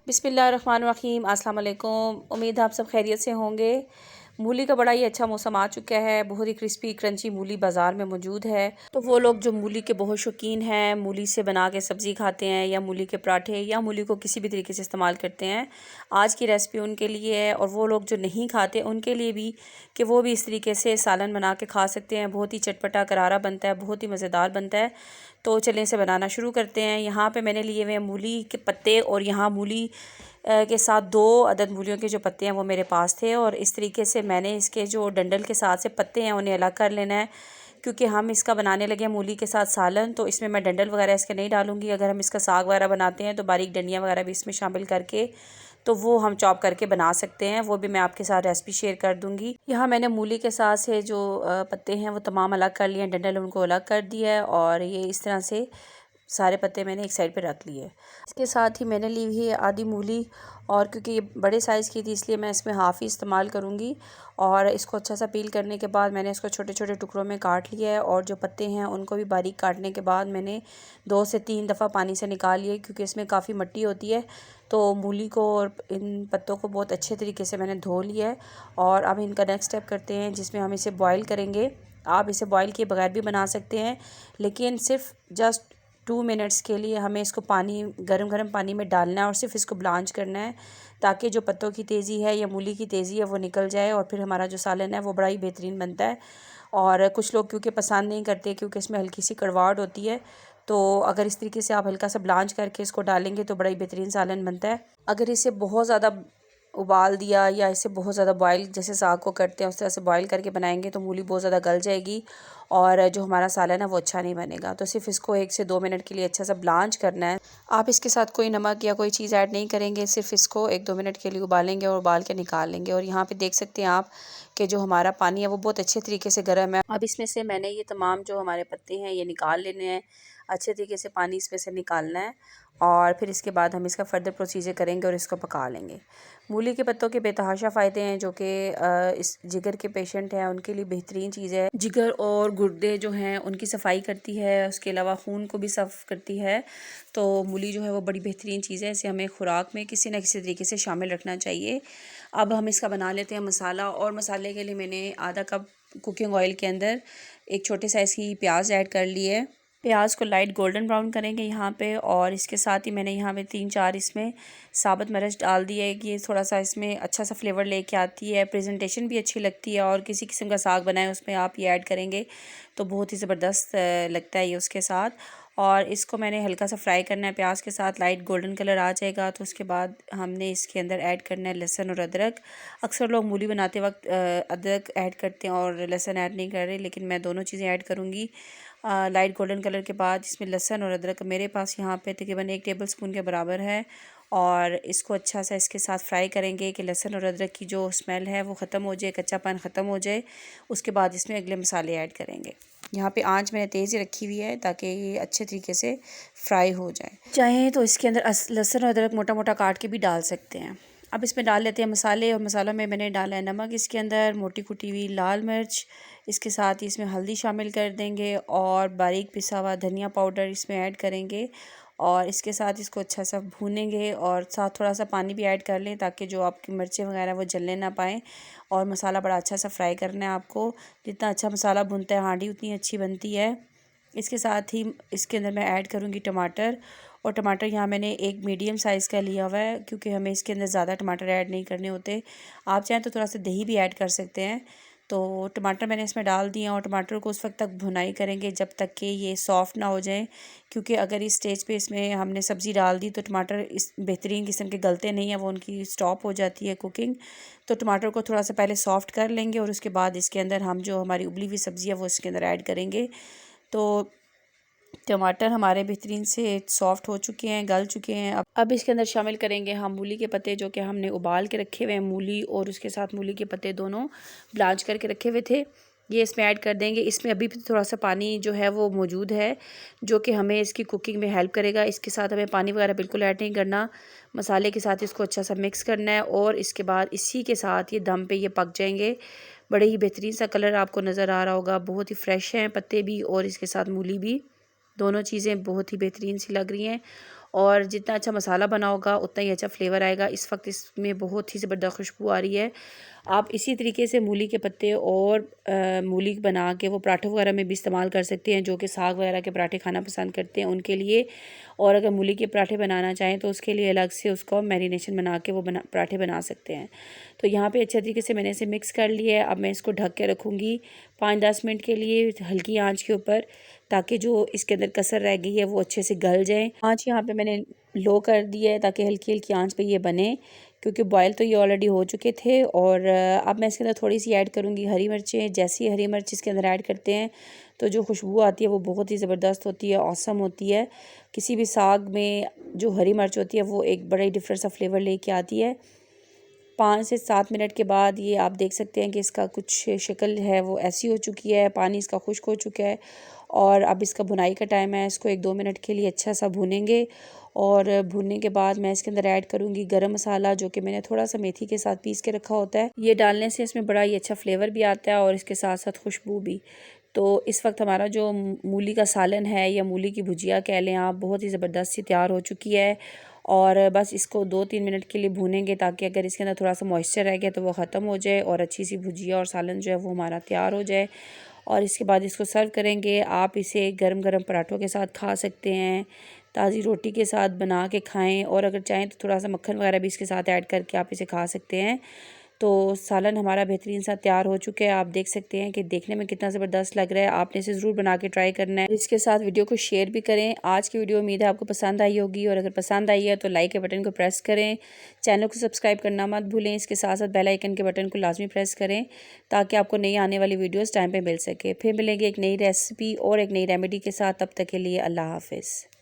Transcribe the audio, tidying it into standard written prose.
बिस्मिल्लाहिर्रहमानिर्रहीम। अस्सलाम वालेकुम। उम्मीद है आप सब खैरियत से होंगे। मूली का बड़ा ही अच्छा मौसम आ चुका है। बहुत ही क्रिस्पी क्रंची मूली बाज़ार में मौजूद है। तो वो लोग जो मूली के बहुत शौकीन हैं, मूली से बना के सब्ज़ी खाते हैं या मूली के पराठे या मूली को किसी भी तरीके से इस्तेमाल करते हैं, आज की रेसिपी उनके लिए है। और वो लोग जो नहीं खाते उनके लिए भी कि वो भी इस तरीके से सालन बना के खा सकते हैं। बहुत ही चटपटा करारा बनता है, बहुत ही मज़ेदार बनता है। तो चलें इसे बनाना शुरू करते हैं। यहाँ पे मैंने लिए हुए हैं मूली के पत्ते और यहाँ मूली के साथ 2 अदद मूलियों के जो पत्ते हैं वो मेरे पास थे। और इस तरीके से मैंने इसके जो डंडल के साथ से पत्ते हैं उन्हें अलग कर लेना है, क्योंकि हम इसका बनाने लगे हैं मूली के साथ सालन। तो इसमें मैं डंडल वगैरह इसके नहीं डालूंगी। अगर हम इसका साग वगैरह बनाते हैं तो बारीक डंडियाँ वगैरह भी इसमें शामिल करके तो वो हम चॉप करके बना सकते हैं। वो भी मैं आपके साथ रेसिपी शेयर कर दूंगी। यहाँ मैंने मूली के साथ से जो पत्ते हैं वो तमाम अलग कर लिए हैं, डंडल उनको अलग कर दिया है। और ये इस तरह से सारे पत्ते मैंने एक साइड पे रख लिए। इसके साथ ही मैंने ली हुई है आधी मूली, और क्योंकि ये बड़े साइज़ की थी इसलिए मैं इसमें हाफ़ ही इस्तेमाल करूँगी। और इसको अच्छा सा पील करने के बाद मैंने इसको छोटे छोटे टुकड़ों में काट लिया है। और जो पत्ते हैं उनको भी बारीक काटने के बाद मैंने 2 से 3 दफ़ा पानी से निकाल लिए, क्योंकि इसमें काफ़ी मिट्टी होती है। तो मूली को और इन पत्तों को बहुत अच्छे तरीके से मैंने धो लिया है। और अब इनका नेक्स्ट स्टेप करते हैं, जिसमें हम इसे बॉयल करेंगे। आप इसे बॉयल किए बगैर भी बना सकते हैं, लेकिन सिर्फ जस्ट 2 मिनट्स के लिए हमें इसको पानी गरम पानी में डालना है और सिर्फ इसको ब्लांच करना है, ताकि जो पत्तों की तेज़ी है या मूली की तेज़ी है वो निकल जाए। और फिर हमारा जो सालन है वो बड़ा ही बेहतरीन बनता है। और कुछ लोग क्योंकि पसंद नहीं करते, क्योंकि इसमें हल्की सी कड़वाहट होती है, तो अगर इस तरीके से आप हल्का सा ब्लांच करके इसको डालेंगे तो बड़ा ही बेहतरीन सालन बनता है। अगर इसे बहुत ज़्यादा उबाल दिया या इसे बहुत ज़्यादा बॉयल, जैसे साग को करते हैं उस तरह से बॉयल करके बनाएंगे तो मूली बहुत ज़्यादा गल जाएगी और जो हमारा सालन है वो अच्छा नहीं बनेगा। तो सिर्फ इसको 1 से 2 मिनट के लिए अच्छा सा ब्लांच करना है। आप इसके साथ कोई नमक या कोई चीज़ ऐड नहीं करेंगे, सिर्फ इसको 1-2 मिनट के लिए उबालेंगे और उबाल के निकाल लेंगे। और यहाँ पे देख सकते हैं आप कि जो हमारा पानी है वो बहुत अच्छे तरीके से गर्म है। अब इसमें से मैंने ये तमाम जो हमारे पत्ते हैं ये निकाल लेने हैं। अच्छे तरीके से पानी इसमें से निकालना है और फिर इसके बाद हम इसका फ़र्दर प्रोसीजर करेंगे और इसको पका लेंगे। मूली के पत्तों के बेतहाशा फ़ायदे हैं, जो कि इस जिगर के पेशेंट हैं उनके लिए बेहतरीन चीज़ है। जिगर और गुर्दे जो हैं उनकी सफाई करती है, उसके अलावा खून को भी साफ़ करती है। तो मूली जो है वो बड़ी बेहतरीन चीज़ है, इसे हमें खुराक में किसी न किसी तरीके से शामिल रखना चाहिए। अब हम इसका बना लेते हैं मसाला। और मसाले के लिए मैंने आधा कप कुकिंग ऑयल के अंदर एक छोटे साइज़ की प्याज ऐड कर ली है। प्याज को लाइट गोल्डन ब्राउन करेंगे यहाँ पे। और इसके साथ ही मैंने यहाँ पे 3-4 इसमें साबुत मिर्च डाल दी है कि ये थोड़ा सा इसमें अच्छा सा फ्लेवर लेके आती है, प्रेजेंटेशन भी अच्छी लगती है। और किसी किस्म का साग बनाए उसमें आप ये ऐड करेंगे तो बहुत ही ज़बरदस्त लगता है ये उसके साथ। और इसको मैंने हल्का सा फ्राई करना है प्याज के साथ। लाइट गोल्डन कलर आ जाएगा तो उसके बाद हमने इसके अंदर ऐड करना है लहसुन और अदरक। अक्सर लोग मूली बनाते वक्त अदरक ऐड करते हैं और लहसुन ऐड नहीं कर रहे, लेकिन मैं दोनों चीज़ें ऐड करूँगी। लाइट गोल्डन कलर के बाद इसमें लहसुन और अदरक मेरे पास यहाँ पे तकरीबन 1 टेबल स्पून के बराबर है। और इसको अच्छा सा इसके साथ फ्राई करेंगे कि लहसुन और अदरक की जो स्मेल है वो ख़त्म हो जाए, कच्चापन ख़त्म हो जाए। उसके बाद इसमें अगले मसाले ऐड करेंगे। यहाँ पे आंच मैंने तेज़ ही रखी हुई है ताकि ये अच्छे तरीके से फ्राई हो जाए। चाहें तो इसके अंदर लहसुन और अदरक मोटा मोटा काट के भी डाल सकते हैं। अब इसमें डाल लेते हैं मसाले। और मसालों में मैंने डाला है नमक, इसके अंदर मोटी कुटी हुई लाल मिर्च, इसके साथ ही इसमें हल्दी शामिल कर देंगे और बारीक पिसा हुआ धनिया पाउडर इसमें ऐड करेंगे। और इसके साथ इसको अच्छा सा भूनेंगे और साथ थोड़ा सा पानी भी ऐड कर लें ताकि जो आपकी मिर्चें वगैरह वो जलने ना पाएँ। और मसाला बड़ा अच्छा सा फ्राई करना है आपको। जितना अच्छा मसाला भुनता है हांडी उतनी अच्छी बनती है। इसके साथ ही इसके अंदर मैं ऐड करूँगी टमाटर। और टमाटर यहाँ मैंने एक मीडियम साइज़ का लिया हुआ है, क्योंकि हमें इसके अंदर ज़्यादा टमाटर ऐड नहीं करने होते। आप चाहें तो थोड़ा सा दही भी ऐड कर सकते हैं। तो टमाटर मैंने इसमें डाल दिए और टमाटर को उस वक्त तक भुनाई करेंगे जब तक कि ये सॉफ़्ट ना हो जाए, क्योंकि अगर इस स्टेज पे इसमें हमने सब्ज़ी डाल दी तो टमाटर इस बेहतरीन किस्म के गलते नहीं है, वो उनकी स्टॉप हो जाती है कुकिंग। तो टमाटर को थोड़ा सा पहले सॉफ़्ट कर लेंगे और उसके बाद इसके अंदर हम जो हमारी उबली हुई सब्ज़ी है वो इसके अंदर ऐड करेंगे। तो टमाटर हमारे बेहतरीन से सॉफ़्ट हो चुके हैं, गल चुके हैं। अब इसके अंदर शामिल करेंगे हम मूली के पत्ते, जो कि हमने उबाल के रखे हुए हैं। मूली और उसके साथ मूली के पत्ते दोनों ब्लांच करके रखे हुए थे, ये इसमें ऐड कर देंगे। इसमें अभी भी थोड़ा सा पानी जो है वो मौजूद है, जो कि हमें इसकी कुकिंग में हेल्प करेगा। इसके साथ हमें पानी वगैरह बिल्कुल ऐड नहीं करना। मसाले के साथ इसको अच्छा सा मिक्स करना है और इसके बाद इसी के साथ ये दम पे ये पक जाएंगे। बड़े ही बेहतरीन सा कलर आपको नज़र आ रहा होगा, बहुत ही फ्रेश हैं पत्ते भी और इसके साथ मूली भी, दोनों चीज़ें बहुत ही बेहतरीन सी लग रही हैं। और जितना अच्छा मसाला बना होगा उतना ही अच्छा फ्लेवर आएगा। इस वक्त इसमें बहुत ही ज़बरदस्त खुशबू आ रही है। आप इसी तरीके से मूली के पत्ते और मूली बना के वो पराठे वगैरह में भी इस्तेमाल कर सकते हैं, जो कि साग वगैरह के पराठे खाना पसंद करते हैं उनके लिए। और अगर मूली के पराठे बनाना चाहें तो उसके लिए अलग से उसको मैरिनेशन बना के वो पराठे बना सकते हैं। तो यहाँ पे अच्छे तरीके से मैंने इसे मिक्स कर लिया है। अब मैं इसको ढक के रखूँगी 5-10 मिनट के लिए हल्की आंच के ऊपर, ताकि जो इसके अंदर कसर रह गई है वो अच्छे से गल जाए। आंच यहाँ पे मैंने लो कर दिया है ताकि हल्की हल्की आंच पे ये बने, क्योंकि बॉयल तो ये ऑलरेडी हो चुके थे। और अब मैं इसके अंदर थोड़ी सी ऐड करूँगी हरी मिर्चें। जैसी ही हरी मिर्च इसके अंदर ऐड करते हैं तो जो खुशबू आती है वो बहुत ही ज़बरदस्त होती है, औसम होती है। किसी भी साग में जो हरी मिर्च होती है वो एक बड़ा ही डिफरेंट सा फ्लेवर लेके आती है। 5 से 7 मिनट के बाद ये आप देख सकते हैं कि इसका कुछ शक्ल है वो ऐसी हो चुकी है, पानी इसका खुश्क हो चुका है। और अब इसका भुनाई का टाइम है। इसको 1-2 मिनट के लिए अच्छा सा भूनेंगे। और भूनने के बाद मैं इसके अंदर ऐड करूँगी गरम मसाला, जो कि मैंने थोड़ा सा मेथी के साथ पीस के रखा होता है। ये डालने से इसमें बड़ा ही अच्छा फ्लेवर भी आता है और इसके साथ साथ खुशबू भी। तो इस वक्त हमारा जो मूली का सालन है या मूली की भुजिया कह लें आप, बहुत ही ज़बरदस्त सी तैयार हो चुकी है। और बस इसको 2-3 मिनट के लिए भूनेंगे, ताकि अगर इसके अंदर थोड़ा सा मॉइस्चर रह गया तो वो ख़त्म हो जाए और अच्छी सी भुजिया और सालन जो है वो हमारा तैयार हो जाए। और इसके बाद इसको सर्व करेंगे। आप इसे गरम गरम पराठों के साथ खा सकते हैं, ताज़ी रोटी के साथ बना के खाएं, और अगर चाहें तो थोड़ा सा मक्खन वगैरह भी इसके साथ ऐड करके आप इसे खा सकते हैं। तो सालन हमारा बेहतरीन सा तैयार हो चुका है। आप देख सकते हैं कि देखने में कितना ज़बरदस्त लग रहा है। आपने इसे ज़रूर बना के ट्राई करना है। इसके साथ वीडियो को शेयर भी करें। आज की वीडियो उम्मीद है आपको पसंद आई होगी, और अगर पसंद आई है तो लाइक के बटन को प्रेस करें। चैनल को सब्सक्राइब करना मत भूलें। इसके साथ साथ बेल आइकन के बटन को लाजमी प्रेस करें, ताकि आपको नई आने वाली वीडियोज़ टाइम पर मिल सके। फिर मिलेंगे एक नई रेसिपी और एक नई रेमेडी के साथ। तब तक के लिए अल्लाह हाफिज़।